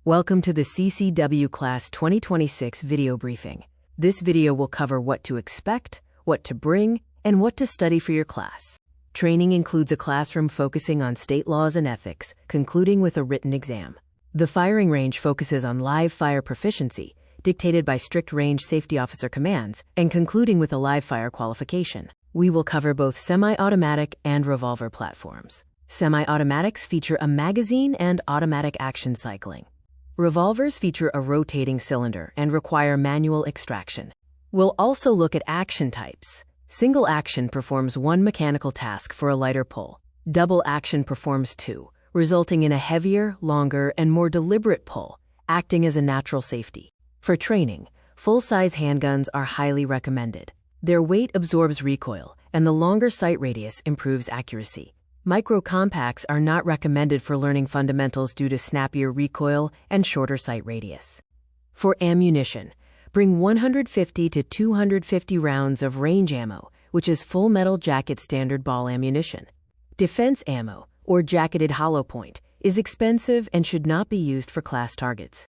Welcome to the CCW Class 2026 video briefing. This video will cover what to expect, what to bring, and what to study for your class. Training includes a classroom focusing on state laws and ethics, concluding with a written exam. The firing range focuses on live fire proficiency, dictated by strict range safety officer commands, and concluding with a live fire qualification. We will cover both semi-automatic and revolver platforms. Semi-automatics feature a magazine and automatic action cycling. Revolvers feature a rotating cylinder and require manual extraction. We'll also look at action types. Single action performs one mechanical task for a lighter pull. Double action performs two, resulting in a heavier, longer, and more deliberate pull, acting as a natural safety. For training, full-size handguns are highly recommended. Their weight absorbs recoil, and the longer sight radius improves accuracy. Micro-compacts are not recommended for learning fundamentals due to snappier recoil and shorter sight radius. For ammunition, bring 150 to 250 rounds of range ammo, which is full metal jacket standard ball ammunition. Defense ammo, or jacketed hollow point, is expensive and should not be used for class targets.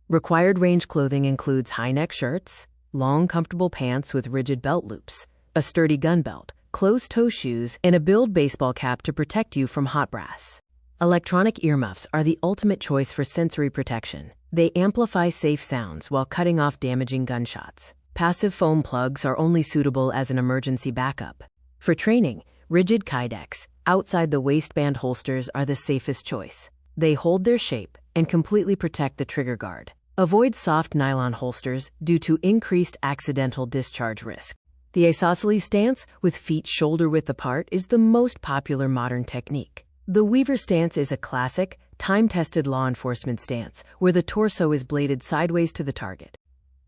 Required range clothing includes high-neck shirts, long, comfortable pants with rigid belt loops, a sturdy gun belt, closed-toe shoes, and a build baseball cap to protect you from hot brass. Electronic earmuffs are the ultimate choice for sensory protection. They amplify safe sounds while cutting off damaging gunshots. Passive foam plugs are only suitable as an emergency backup. For training, rigid kydex, outside the waistband holsters are the safest choice. They hold their shape and completely protect the trigger guard. Avoid soft nylon holsters due to increased accidental discharge risk. The isosceles stance, with feet shoulder-width apart, is the most popular modern technique. The Weaver stance is a classic, time-tested law enforcement stance where the torso is bladed sideways to the target.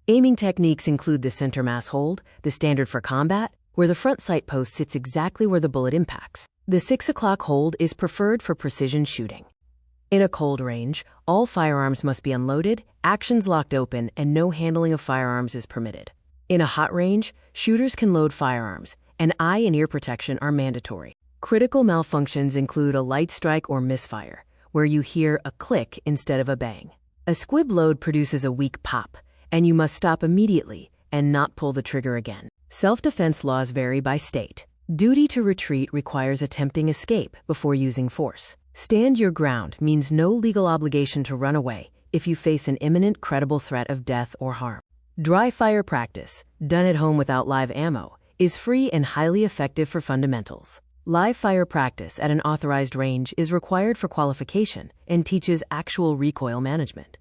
Aiming techniques include the center mass hold, the standard for combat, where the front sight post sits exactly where the bullet impacts. The 6 o'clock hold is preferred for precision shooting. In a cold range, all firearms must be unloaded, actions locked open, and no handling of firearms is permitted. In a hot range, shooters can load firearms, and eye and ear protection are mandatory. Critical malfunctions include a light strike or misfire, where you hear a click instead of a bang. A squib load produces a weak pop, and you must stop immediately and not pull the trigger again. Self-defense laws vary by state. Duty to retreat requires attempting escape before using force. Stand your ground means no legal obligation to run away if you face an imminent, credible threat of death or harm. Dry fire practice, done at home without live ammo, is free and highly effective for fundamentals. Live fire practice at an authorized range is required for qualification and teaches actual recoil management.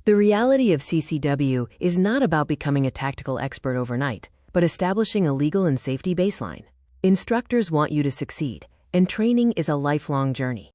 The reality of CCW is not about becoming a tactical expert overnight, but establishing a legal and safety baseline. Instructors want you to succeed, and training is a lifelong journey.